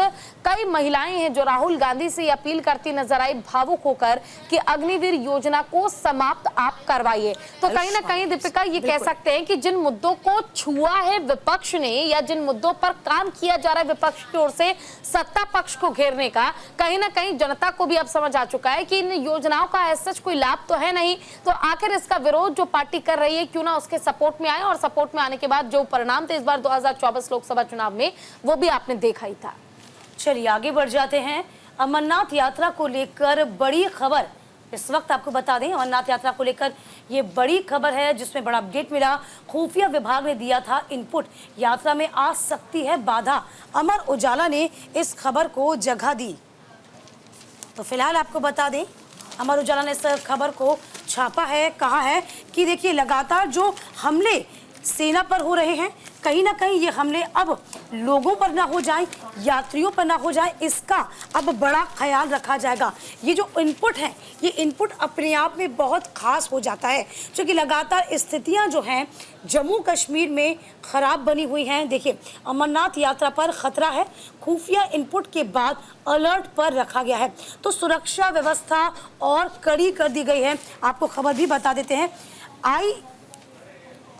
[SPEAKER 1] कई महिलाएं हैं जो राहुल गांधी से अपील करती नजर आई भावुक होकर कि अग्निवीर योजना को समाप्त आप करवाइए। तो कहीं ना कहीं दीपिका ये कह सकते हैं कि जिन मुद्दों को छुआ है विपक्ष ने या जिन मुद्दों पर काम किया जा रहा है विपक्ष की ओर से सत्ता पक्ष को घेरने का, कहीं ना कहीं जनता को भी अब समझ आ चुका है कि इन योजनाओं का ऐसा कोई लाभ तो है नहीं, तो आखिर इसका विरोध जो पार्टी कर रही है क्यों ना उसके सपोर्ट में आए। और सपोर्ट में आने के बाद जो परिणाम थे इस बार 2024 लोकसभा चुनाव में वो भी आपने देखा ही था।
[SPEAKER 2] चलिए आगे बढ़ जाते हैं। अमरनाथ यात्रा को लेकर बड़ी खबर इस वक्त आपको बता दें, अमरनाथ यात्रा को लेकर ये बड़ी खबर है जिसमें बड़ा अपडेट मिला। खुफिया विभाग ने दिया था इनपुट, यात्रा में आ सकती है बाधा। अमर उजाला ने इस खबर को जगह दी। तो फिलहाल आपको बता दें अमर उजाला ने इस खबर को छापा है, कहा है कि देखिए लगातार जो हमले सेना पर हो रहे हैं, कहीं ना कहीं ये हमले अब लोगों पर ना हो जाए, यात्रियों पर ना हो जाए, इसका अब बड़ा ख्याल रखा जाएगा। ये जो इनपुट है, ये इनपुट अपने आप में बहुत खास हो जाता है, क्योंकि लगातार स्थितियां जो हैं जम्मू कश्मीर में ख़राब बनी हुई हैं। देखिए अमरनाथ यात्रा पर खतरा है, खुफिया इनपुट के बाद अलर्ट पर रखा गया है, तो सुरक्षा व्यवस्था और कड़ी कर दी गई है। आपको खबर भी बता देते हैं,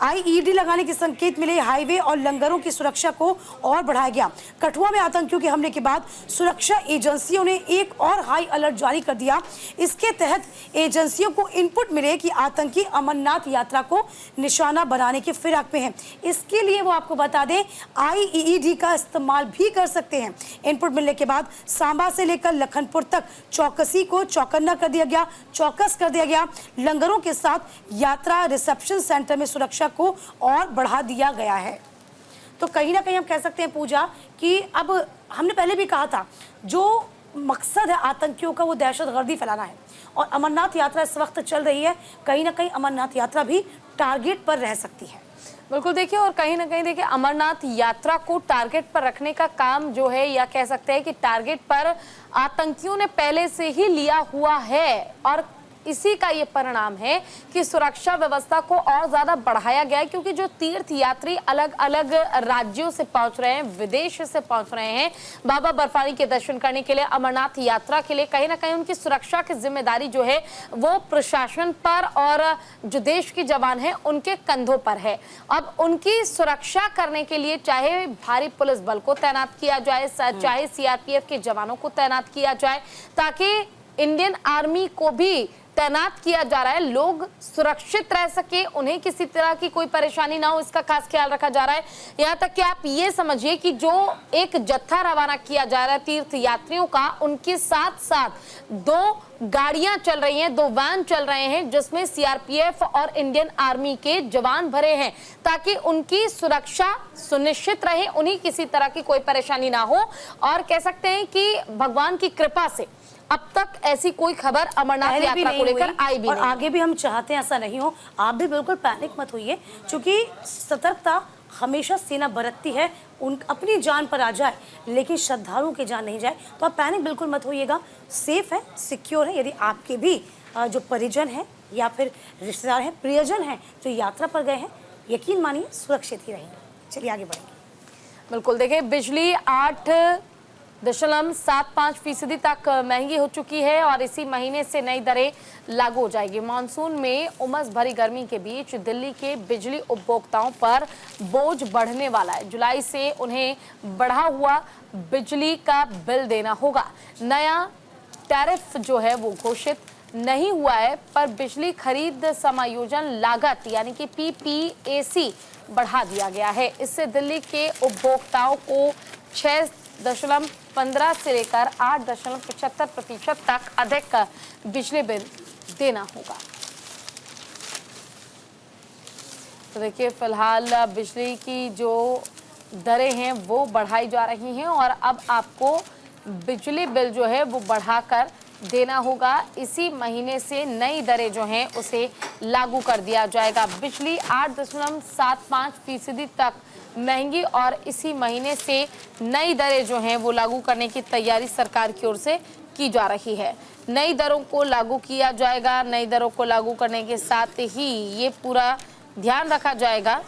[SPEAKER 2] आईईडी लगाने के संकेत मिले, हाईवे और लंगरों की सुरक्षा को और बढ़ाया गया। कठुआ में आतंकियों के हमले के बाद सुरक्षा एजेंसियों ने एक और हाई अलर्ट जारी कर दिया। इसके तहत एजेंसियों को इनपुट मिले कि आतंकी अमरनाथ यात्रा को निशाना बनाने की फिराक में हैं। इसके लिए वो आपको बता दें आईईडी का इस्तेमाल भी कर सकते हैं। इनपुट मिलने के बाद सांबा से लेकर लखनपुर तक चौकसी को चौकन्ना कर दिया गया, चौकस कर दिया गया। लंगरों के साथ यात्रा रिसेप्शन सेंटर में सुरक्षा को और बढ़ा दिया गया है। तो कहीं ना कहीं हम कह सकते हैं पूजा कि अब हमने पहले भी कहा था, जो मकसद है आतंकियों का वो दहशतगर्दी फैलाना है, और अमरनाथ यात्रा इस वक्त चल रही है, कहीं ना कहीं अमरनाथ यात्रा भी टारगेट पर रह सकती है।
[SPEAKER 1] बिल्कुल देखिए, और कहीं ना कहीं देखिए अमरनाथ यात्रा को टारगेट पर रखने का काम जो है, या कह सकते हैं कि टारगेट पर आतंकियों ने पहले से ही लिया हुआ है, और इसी का ये परिणाम है कि सुरक्षा व्यवस्था को और ज्यादा बढ़ाया गया है, क्योंकि जो तीर्थ यात्री अलग अलग राज्यों से पहुंच रहे हैं, विदेश से पहुंच रहे हैं बाबा बर्फानी के दर्शन करने के लिए, अमरनाथ यात्रा के लिए, कहीं ना कहीं उनकी सुरक्षा की जिम्मेदारी जो है वो प्रशासन पर और जो देश के जवान हैं उनके कंधों पर है। अब उनकी सुरक्षा करने के लिए चाहे भारी पुलिस बल को तैनात किया जाए, चाहे सीआरपीएफ के जवानों को तैनात किया जाए, ताकि इंडियन आर्मी को भी तैनात किया जा रहा है, लोग सुरक्षित रह सके, उन्हें किसी तरह की कोई परेशानी ना हो, इसका खास ख्याल रखा जा रहा है। यहाँ तक कि आप ये समझिए कि जो एक जत्था रवाना किया जा रहा है तीर्थ यात्रियों का, उनके साथ साथ 2 गाड़ियां चल रही हैं, 2 वैन चल रहे हैं, जिसमें सीआरपीएफ और इंडियन आर्मी के जवान भरे हैं, ताकि उनकी सुरक्षा सुनिश्चित रहे, उन्हें किसी तरह की कोई परेशानी ना हो। और कह सकते हैं कि भगवान की कृपा से अब तक ऐसी कोई खबर अमरनाथ यात्रा को लेकर आई भी
[SPEAKER 2] और
[SPEAKER 1] नहीं।
[SPEAKER 2] आगे भी हम चाहते हैं ऐसा नहीं हो। आप भी बिल्कुल पैनिक मत होइए, क्योंकि सतर्कता हमेशा सेना बरतती है, उन अपनी जान पर आ जाए लेकिन श्रद्धालुओं की जान नहीं जाए। तो आप पैनिक बिल्कुल मत होइएगा, सेफ है, सिक्योर है। यदि आपके भी जो परिजन हैं या फिर रिश्तेदार हैं, प्रियजन हैं जो यात्रा पर गए हैं, यकीन मानिए सुरक्षित ही रहेंगे। चलिए आगे बढ़ेंगे।
[SPEAKER 1] बिल्कुल देखिए, बिजली 8.75% तक महंगी हो चुकी है, और इसी महीने से नई दरें लागू हो जाएगी। मानसून में उमस भरी गर्मी के बीच दिल्ली के बिजली उपभोक्ताओं पर बोझ बढ़ने वाला है। जुलाई से उन्हें बढ़ा हुआ बिजली का बिल देना होगा। नया टैरिफ जो है वो घोषित नहीं हुआ है, पर बिजली खरीद समायोजन लागत यानी कि पीपीएसी बढ़ा दिया गया है। इससे दिल्ली के उपभोक्ताओं को 6.15 से लेकर 8.75% तक अधिक बिजली बिल देना होगा। तो देखिए, फिलहाल बिजली की जो दरें हैं वो बढ़ाई जा रही हैं, और अब आपको बिजली बिल जो है वो बढ़ाकर देना होगा। इसी महीने से नई दरें जो हैं उसे लागू कर दिया जाएगा। बिजली 8.75% तक महंगी, और इसी महीने से नई दरें जो हैं वो लागू करने की तैयारी सरकार की ओर से की जा रही है। नई दरों को लागू किया जाएगा। नई दरों को लागू करने के साथ ही ये पूरा ध्यान रखा जाएगा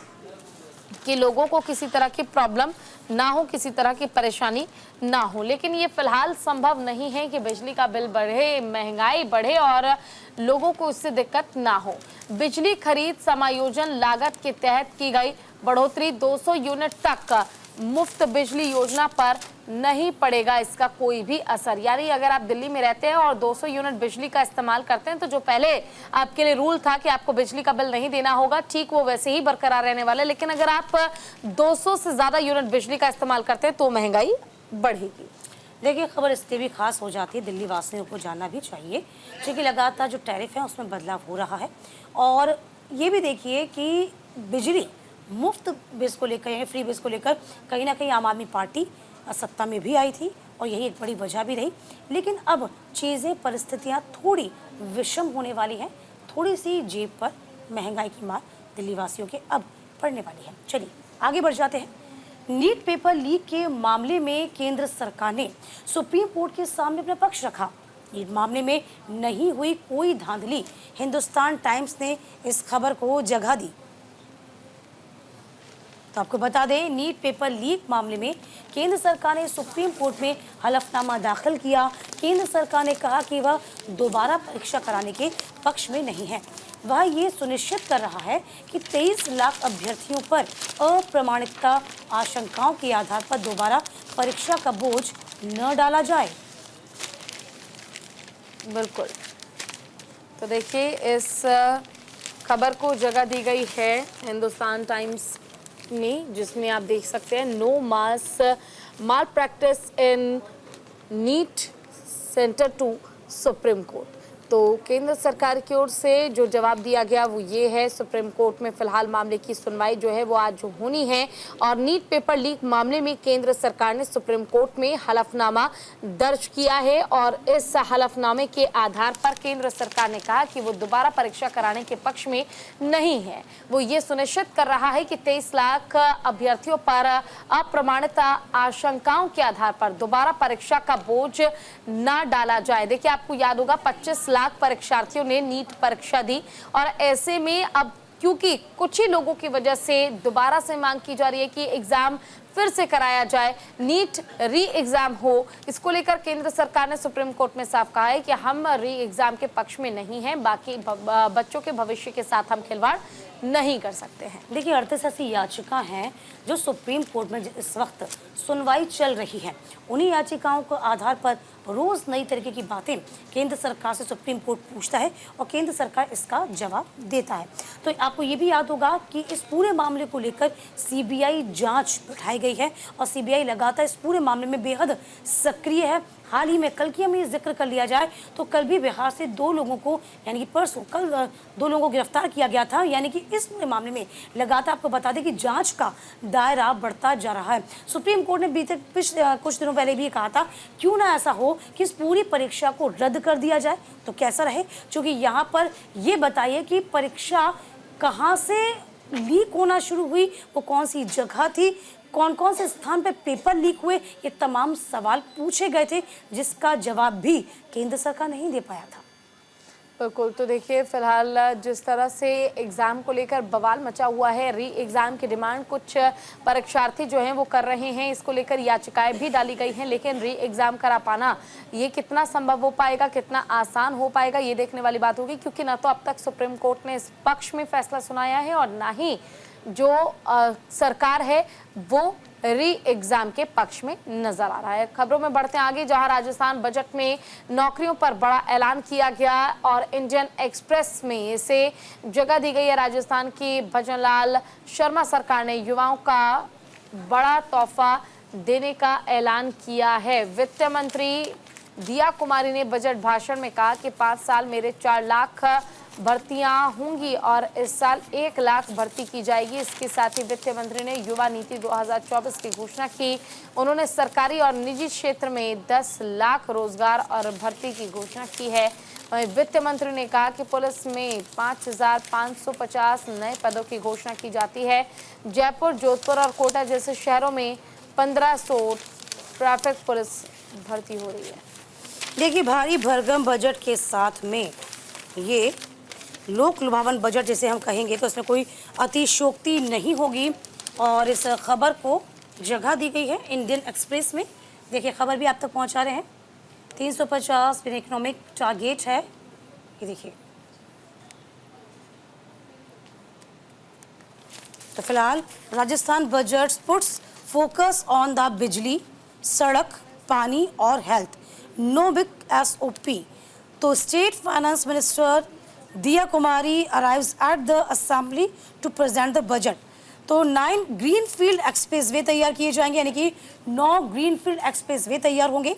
[SPEAKER 1] कि लोगों को किसी तरह की प्रॉब्लम ना हो, किसी तरह की परेशानी ना हो। लेकिन ये फिलहाल संभव नहीं है कि बिजली का बिल बढ़े, महंगाई बढ़े और लोगों को इससे दिक्कत ना हो। बिजली खरीद समायोजन लागत के तहत की गई बढ़ोतरी 200 यूनिट तक मुफ्त बिजली योजना पर नहीं पड़ेगा इसका कोई भी असर। यानी अगर आप दिल्ली में रहते हैं और 200 यूनिट बिजली का इस्तेमाल करते हैं, तो जो पहले आपके लिए रूल था कि आपको बिजली का बिल नहीं देना होगा, ठीक वो वैसे ही बरकरार रहने वाला है। लेकिन अगर आप 200 से ज़्यादा यूनिट बिजली का इस्तेमाल करते हैं तो महंगाई बढ़ेगी।
[SPEAKER 2] देखिए, खबर इसलिए भी खास हो जाती है, दिल्ली वासियों को जानना भी चाहिए, क्योंकि लगातार जो टैरिफ है उसमें बदलाव हो रहा है। और ये भी देखिए कि बिजली मुफ्त बिल को लेकर यानी फ्री बिल को लेकर कहीं ना कहीं आम आदमी पार्टी सत्ता में भी आई थी और यही एक बड़ी वजह भी रही। लेकिन अब चीज़ें परिस्थितियाँ थोड़ी विषम होने वाली हैं, थोड़ी सी जेब पर महंगाई की मार दिल्ली वासियों के अब पड़ने वाली है। चलिए आगे बढ़ जाते हैं। नीट पेपर लीक के मामले में केंद्र सरकार ने सुप्रीम कोर्ट के सामने अपना पक्ष रखा। नीट मामले में नहीं हुई कोई धांधली, हिंदुस्तान टाइम्स ने इस खबर को जगह दी। तो आपको बता दें, नीट पेपर लीक मामले में केंद्र सरकार ने सुप्रीम कोर्ट में हलफनामा दाखिल किया। केंद्र सरकार ने कहा कि वह दोबारा परीक्षा कराने के पक्ष में नहीं है। वह ये सुनिश्चित कर रहा है कि 23 लाख अभ्यर्थियों पर अप्रमाणिकता आशंकाओं के आधार पर दोबारा परीक्षा का बोझ न डाला जाए।
[SPEAKER 1] बिल्कुल, तो देखिए इस खबर को जगह दी गई है हिंदुस्तान टाइम्स में, जिसमें आप देख सकते हैं no mass malpractice in NEET centre to Supreme Court. तो केंद्र सरकार की ओर से जो जवाब दिया गया वो ये है, सुप्रीम कोर्ट में फिलहाल मामले की सुनवाई जो है वो आज होनी है और नीट पेपर लीक मामले में केंद्र सरकार ने सुप्रीम कोर्ट में हलफनामा दर्ज किया है और इस हलफनामे के आधार पर केंद्र सरकार ने कहा कि वो दोबारा परीक्षा कराने के पक्ष में नहीं है। वो ये सुनिश्चित कर रहा है कि 23 लाख अभ्यर्थियों पर अप्रमाणित आशंकाओं के आधार पर दोबारा परीक्षा का बोझ न डाला जाए। देखिए आपको याद होगा 25 लाख परीक्षार्थियों ने नीट परीक्षा दी और ऐसे में अब क्योंकि कुछ ही लोगों की वजह से दोबारा से मांग की जा रही है कि एग्जाम फिर से कराया जाए, नीट री एग्जाम हो। इसको लेकर केंद्र सरकार ने सुप्रीम कोर्ट में साफ कहा है कि हम री एग्जाम के पक्ष में नहीं हैं, बाकी बच्चों के भविष्य के साथ हम खिलवाड़ नहीं कर सकते हैं।
[SPEAKER 2] देखिए 38 ऐसी याचिका हैं जो सुप्रीम कोर्ट में इस वक्त सुनवाई चल रही है। उन्हीं याचिकाओं के आधार पर रोज नई तरीके की बातें केंद्र सरकार से सुप्रीम कोर्ट पूछता है और केंद्र सरकार इसका जवाब देता है। तो आपको ये भी याद होगा कि इस पूरे मामले को लेकर सीबीआई जांच बिठाई गई है और सीबीआई लगातार इस पूरे मामले में बेहद सक्रिय है। हाल ही में कल की हमें जिक्र कर लिया जाए तो कल भी बिहार से 2 लोगों को यानी कि परसों कल 2 लोगों को गिरफ्तार किया गया था। यानी कि इस पूरे मामले में लगातार आपको बता दें कि जांच का दायरा बढ़ता जा रहा है। सुप्रीम कोर्ट ने बीते कुछ दिनों पहले भी कहा था क्यों ना ऐसा हो कि इस पूरी परीक्षा को रद्द कर दिया जाए तो कैसा रहे, क्योंकि यहाँ पर ये बताइए कि परीक्षा कहाँ से लीक होना शुरू हुई, वो कौन सी जगह थी, कौन कौन से स्थान पर पेपर लीक हुए, ये तमाम सवाल पूछे गए थे जिसका जवाब भी केंद्र सरकार नहीं दे पाया था।
[SPEAKER 1] बिल्कुल, तो देखिए फिलहाल जिस तरह से एग्ज़ाम को लेकर बवाल मचा हुआ है, री एग्ज़ाम की डिमांड कुछ परीक्षार्थी जो हैं वो कर रहे हैं, इसको लेकर याचिकाएं भी डाली गई हैं, लेकिन री एग्ज़ाम करा पाना ये कितना संभव हो पाएगा, कितना आसान हो पाएगा, ये देखने वाली बात होगी, क्योंकि ना तो अब तक सुप्रीम कोर्ट ने इस पक्ष में फैसला सुनाया है और ना ही जो सरकार है वो री एग्जाम के पक्ष में नजर आ रहा है। खबरों में बढ़ते हैं आगे, जहां राजस्थान बजट में नौकरियों पर बड़ा ऐलान किया गया और इंडियन एक्सप्रेस में इसे जगह दी गई है। राजस्थान की भजनलाल शर्मा सरकार ने युवाओं का बड़ा तोहफा देने का ऐलान किया है। वित्त मंत्री दिया कुमारी ने बजट भाषण में कहा कि 5 साल मेरे 4 लाख भर्तियां होंगी और इस साल 1 लाख भर्ती की जाएगी। इसके साथ ही वित्त मंत्री ने युवा नीति 2024 की घोषणा की। उन्होंने सरकारी और निजी क्षेत्र में 10 लाख रोजगार और भर्ती की घोषणा की है। वहीं वित्त मंत्री ने कहा कि पुलिस में 5,550 नए पदों की घोषणा की जाती है। जयपुर, जोधपुर और कोटा जैसे शहरों में 1500 ट्रैफिक पुलिस भर्ती हो रही है।
[SPEAKER 2] देखिए भारी भरगम बजट के साथ में ये लोक लुभावन बजट जिसे हम कहेंगे तो इसमें कोई अतिशयोक्ति नहीं होगी और इस खबर को जगह दी गई है इंडियन एक्सप्रेस में। देखिए खबर भी आप तक पहुंचा रहे हैं। 350 इकोनॉमिक टारगेट है, ये देखिए। तो फिलहाल Rajasthan budget puts focus on the bijli, sadak, paani और हेल्थ, नो बिग SOP। तो state finance minister Diya Kumari arrives at the assembly to present the budget. तो 9 ग्रीनफील्ड एक्सप्रेसवे तैयार किए जाएंगे, यानी कि 9 ग्रीनफील्ड एक्सप्रेसवे तैयार होंगे।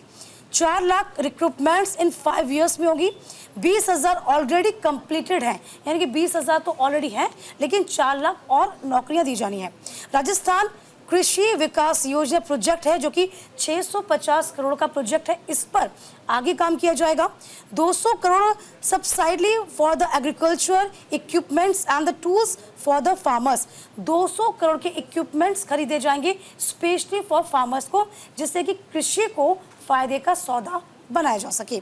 [SPEAKER 2] 4 लाख रिक्रूटमेंट्स इन 5 ईयर्स में होगी। 20,000 ऑलरेडी कंप्लीटेड हैं, यानी कि 20,000 तो ऑलरेडी हैं, लेकिन 4 लाख और नौकरियां दी जानी है। राजस्थान कृषि विकास योजना प्रोजेक्ट है जो कि 650 करोड़ का प्रोजेक्ट है। इस पर आगे काम किया जाएगा। 200 crore subsidy for the agriculture equipments and the tools for the farmers. 200 crore के इक्विपमेंट्स खरीदे जाएंगे स्पेशली फॉर फार्मर्स को, जिससे कि कृषि को फायदे का सौदा बनाया जा सके।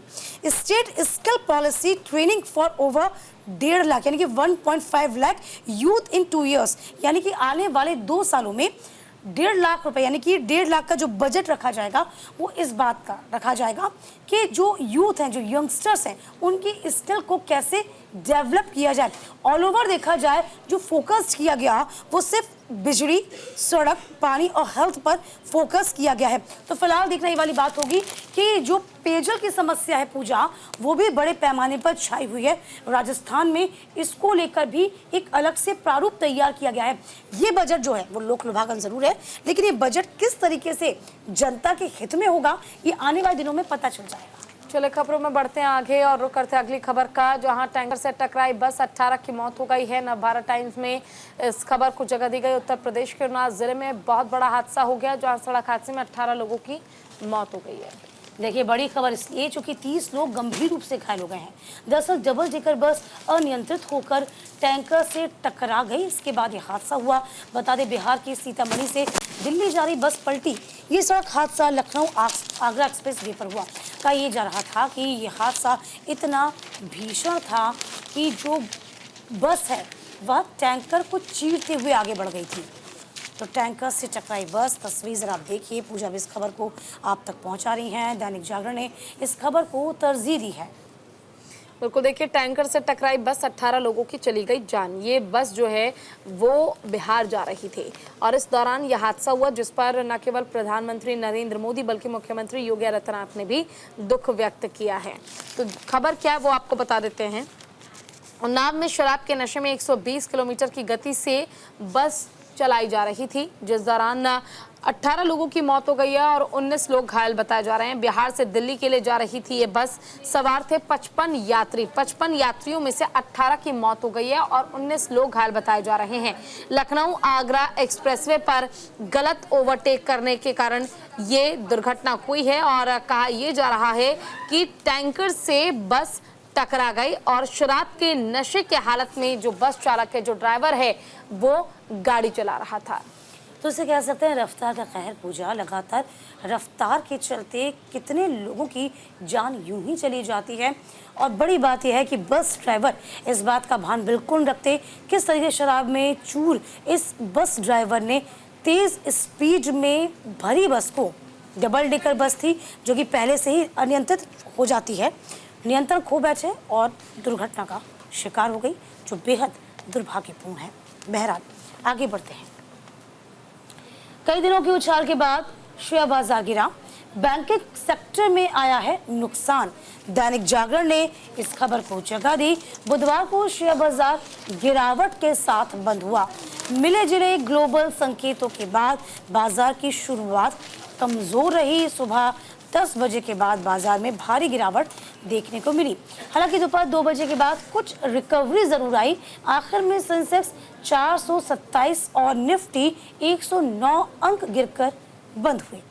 [SPEAKER 2] State skill policy training for over 1.5 lakh यानी कि 1.5 लाख यूथ इन 2 ईयर्स, यानी कि आने वाले 2 सालों में 1.5 लाख रुपए यानी कि 1.5 लाख का जो बजट रखा जाएगा वो इस बात का रखा जाएगा कि जो यूथ हैं, जो यंगस्टर्स हैं, उनकी स्किल को कैसे डेवलप किया जाए। ऑल ओवर देखा जाए जो फोकस किया गया वो सिर्फ बिजली, सड़क, पानी और हेल्थ पर फोकस किया गया है। तो फिलहाल देखने वाली बात होगी कि जो पेयजल की समस्या है पूजा, वो भी बड़े पैमाने पर छाई हुई है। राजस्थान में इसको लेकर भी एक अलग से प्रारूप तैयार किया गया है। ये बजट जो है वो लोक लुभावन जरूर है, लेकिन ये बजट किस तरीके से जनता के हित में होगा ये आने वाले दिनों में पता चल जाएगा।
[SPEAKER 1] चले खबरों में बढ़ते हैं आगे और रुक करते हैं अगली खबर का, जहां टैंकर से टकराई बस 18 की मौत हो गई है। नवभारत टाइम्स में इस खबर को जगह दी गई। उत्तर प्रदेश के उन्नाव जिले में बहुत बड़ा हादसा हो गया, जहां सड़क हादसे में 18 लोगों की मौत हो गई है।
[SPEAKER 2] देखिए बड़ी खबर इसलिए चूंकि 30 लोग गंभीर रूप से घायल हो गए हैं। दरअसल डबल डेकर बस अनियंत्रित होकर टैंकर से टकरा गई, इसके बाद ये हादसा हुआ। बता दें बिहार की सीतामढ़ी से दिल्ली जा रही बस पलटी। ये सड़क हादसा लखनऊ आगरा एक्सप्रेस वे पर हुआ। कहा यह जा रहा था कि ये हादसा इतना भीषण था कि जो बस है वह टैंकर को चीरते हुए आगे बढ़ गई थी। तो टैंकर से टकराई बस, तस्वीर जरा आप देखिए। पूजा भी इस खबर को आप तक पहुंचा रही हैं। दैनिक जागरण ने इस खबर को तरजीह दी है।
[SPEAKER 1] बिल्कुल, देखिए टैंकर से टकराई बस 18 लोगों की चली गई जान। ये बस जो है वो बिहार जा रही थी और इस दौरान यह हादसा हुआ, जिस पर न केवल प्रधानमंत्री नरेंद्र मोदी बल्कि मुख्यमंत्री योगी आदित्यनाथ ने भी दुख व्यक्त किया है। तो खबर क्या है वो आपको बता देते हैं। उन्नाव में शराब के नशे में 120 किलोमीटर की गति से बस चलाई जा रही थी, जिस दौरान 18 लोगों की मौत हो गई है और 19 लोग घायल बताए जा रहे हैं। बिहार से दिल्ली के लिए जा रही थी ये बस, सवार थे 55 यात्री। 55 यात्रियों में से 18 की मौत हो गई है और 19 लोग घायल बताए जा रहे हैं। लखनऊ आगरा एक्सप्रेसवे पर गलत ओवरटेक करने के कारण ये दुर्घटना हुई है और कहा यह जा रहा है कि टैंकर से बस टकरा गई और शराब के नशे के हालत में जो बस चालक है, जो ड्राइवर है, वो गाड़ी चला रहा था।
[SPEAKER 2] तो इसे कह सकते हैं रफ्तार का कहर पूजा। लगातार रफ्तार के चलते कितने लोगों की जान यूं ही चली जाती है। और बड़ी बात यह है कि बस ड्राइवर इस बात का भान बिल्कुल रखते किस तरीके शराब में चूर इस बस ड्राइवर ने तेज स्पीड में भरी बस को, डबल डेकर बस थी जो कि पहले से ही अनियंत्रित हो जाती है, नियंत्रण खो बैठे और दुर्घटना का शिकार हो गई, जो बेहद दुर्भाग्यपूर्ण है। बहरहाल आगे बढ़ते हैं। कई दिनों की उछाल के बाद शेयर बाजार गिरा, बैंकिंग सेक्टर में आया है नुकसान। दैनिक जागरण ने इस खबर को जगह दी। बुधवार को शेयर बाजार गिरावट के साथ बंद हुआ। मिले जुले ग्लोबल संकेतों के बाद बाजार की शुरुआत कमजोर रही। सुबह 10 बजे के बाद बाजार में भारी गिरावट देखने को मिली। हालांकि दोपहर 2 बजे के बाद कुछ रिकवरी जरूर आई। आखिर में सेंसेक्स 427 और निफ्टी 109 अंक गिरकर बंद हुए।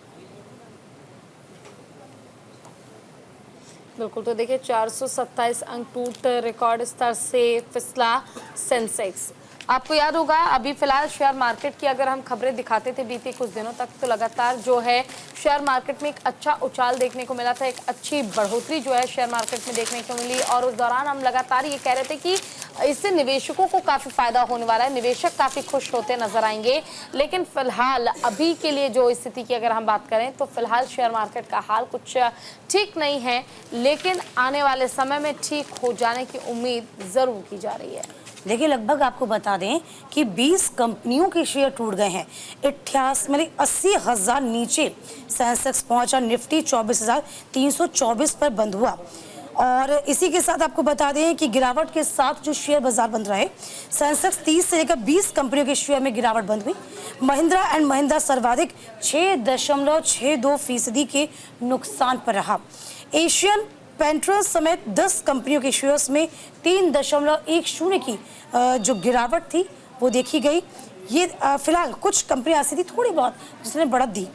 [SPEAKER 1] बिल्कुल, तो देखिए 427 अंक टूट रिकॉर्ड स्तर से फिसला सेंसेक्स। आपको याद होगा अभी फिलहाल शेयर मार्केट की अगर हम खबरें दिखाते थे बीते कुछ दिनों तक, तो लगातार जो है शेयर मार्केट में एक अच्छा उछाल देखने को मिला था, एक अच्छी बढ़ोतरी जो है शेयर मार्केट में देखने को मिली और उस दौरान हम लगातार ये कह रहे थे कि इससे निवेशकों को काफ़ी फायदा होने वाला है, निवेशक काफ़ी खुश होते नजर आएंगे। लेकिन फिलहाल अभी के लिए जो स्थिति की अगर हम बात करें तो फिलहाल शेयर मार्केट का हाल कुछ ठीक नहीं है, लेकिन आने वाले समय में ठीक हो जाने की उम्मीद ज़रूर की जा रही है।
[SPEAKER 2] देखिए लगभग आपको बता दें कि 20 कंपनियों के शेयर टूट गए हैं। 80,000 नीचे सेंसेक्स पहुंचा। निफ्टी 24,324 पर बंद हुआ। और इसी के साथ आपको बता दें कि गिरावट के साथ जो शेयर बाजार बंद रहे, सेंसेक्स 30 से लेकर 20 कंपनियों के शेयर में गिरावट बंद हुई। महिंद्रा एंड महिंद्रा सर्वाधिक 6.62% के नुकसान पर रहा। एशियन पेंट्रोल समेत 10 कंपनियों के शेयर्स में 3.10 की जो गिरावट थी वो देखी गई। ये फिलहाल कुछ कंपनियां ऐसी थी थोड़ी बहुत जिसने बढ़त दी।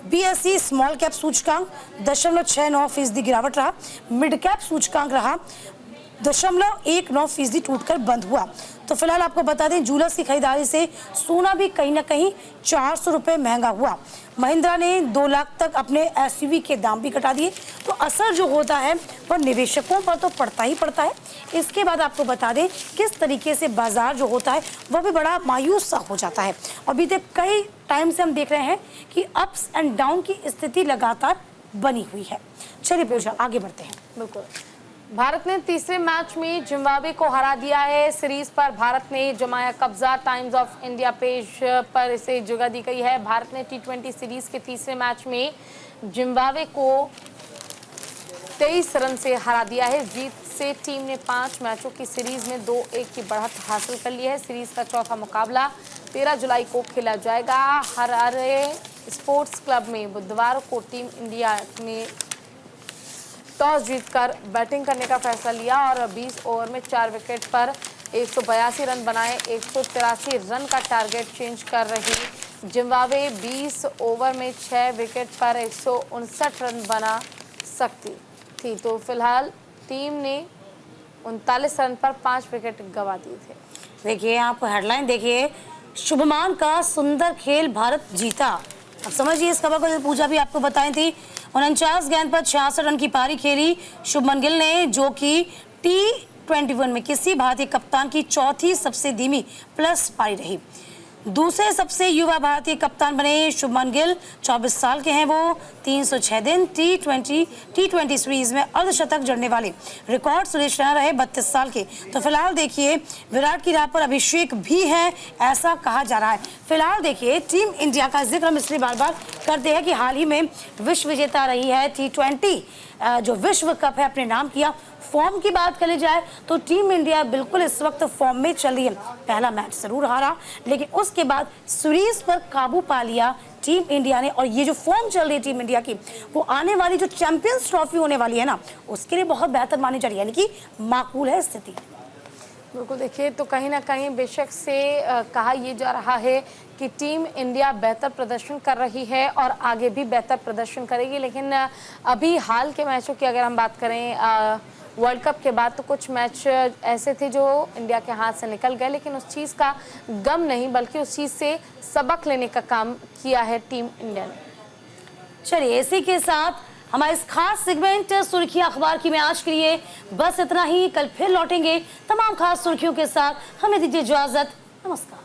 [SPEAKER 2] BSE स्मॉल कैप सूचकांक 0.69% गिरावट रहा। मिड कैप सूचकांक रहा 0.19% टूटकर बंद हुआ। तो फिलहाल आपको बता दें जूलर्स की खरीदारी से सोना भी कहीं ना कहीं 400 रुपये महंगा हुआ। महिंद्रा ने 2 लाख तक अपने SUV के दाम भी घटा दिए। तो असर जो होता है वह निवेशकों पर तो पड़ता ही पड़ता है। इसके बाद आपको बता दें किस तरीके से बाजार जो होता है वह भी बड़ा मायूस सा हो जाता है। अभी तक कई टाइम से हम देख रहे हैं कि अप्स एंड डाउन की स्थिति लगातार बनी हुई है। चलिए पूजा आगे बढ़ते हैं।
[SPEAKER 1] बिल्कुल, भारत ने तीसरे मैच में जिम्बाब्वे को हरा दिया है। सीरीज पर भारत ने जमाया कब्जा। टाइम्स ऑफ इंडिया पेज पर इसे जगह दी गई है। भारत ने T20 सीरीज के तीसरे मैच में जिम्बाब्वे को 23 रन से हरा दिया है। जीत से टीम ने 5 मैचों की सीरीज में 2-1 की बढ़त हासिल कर ली है। सीरीज का चौथा मुकाबला 13 जुलाई को खेला जाएगा। हरारे स्पोर्ट्स क्लब में बुधवार को टीम इंडिया ने टॉस जीतकर बैटिंग करने का फैसला लिया और 20 ओवर में 4 विकेट पर 182 रन बनाए। 183 रन का टारगेट चेंज कर रही जिम्बाब्वे 20 ओवर में 6 विकेट पर 159 रन बना सकती थी। तो फिलहाल टीम ने 39 रन पर 5 विकेट गंवा दिए थे।
[SPEAKER 2] देखिए आप हेडलाइन देखिए, शुभमान का सुंदर खेल भारत जीता। अब समझिए इस खबर को जो पूजा भी आपको बताई थी। 49 गेंद पर 66 रन की पारी खेली शुभमन गिल ने, जो कि T21 में किसी भारतीय कप्तान की चौथी सबसे धीमी प्लस पारी रही। दूसरे सबसे युवा भारतीय कप्तान बने शुभमन गिल। 24 साल के हैं वो। 306 दिन T20 सीरीज में अर्धशतक जड़ने वाले रिकॉर्ड सुरेश रैना रहे 32 साल के। तो फिलहाल देखिए विराट की राह पर अभिषेक भी है, ऐसा कहा जा रहा है। फिलहाल देखिए टीम इंडिया का जिक्र हम इसलिए बार बार करते हैं कि हाल ही में विश्व विजेता रही है T20 जो विश्व कप है अपने नाम किया। फॉर्म की बात करी जाए तो टीम इंडिया बिल्कुल इस वक्त फॉर्म में चल रही है। पहला मैच जरूर हारा लेकिन उसके बाद सीरीज पर काबू पा लिया टीम इंडिया ने। और ये जो फॉर्म चल रही है टीम इंडिया की वो आने वाली जो चैंपियंस ट्रॉफी होने वाली है ना उसके लिए बहुत बेहतर मानी जा रही है, यानी कि माकूल है स्थिति।
[SPEAKER 1] बिल्कुल, देखिए तो कहीं ना कहीं बेशक से कहा यह जा रहा है कि टीम इंडिया बेहतर प्रदर्शन कर रही है और आगे भी बेहतर प्रदर्शन करेगी। लेकिन अभी हाल के मैचों की अगर हम बात करें वर्ल्ड कप के बाद तो कुछ मैच ऐसे थे जो इंडिया के हाथ से निकल गए, लेकिन उस चीज़ का गम नहीं बल्कि उस चीज़ से सबक लेने का काम किया है टीम इंडिया ने।
[SPEAKER 2] चलिए इसी के साथ हमारा इस खास सेगमेंट सुर्खियां अखबार की में आज के लिए बस इतना ही। कल फिर लौटेंगे तमाम खास सुर्खियों के साथ। हमें दीजिए इजाजत। नमस्कार।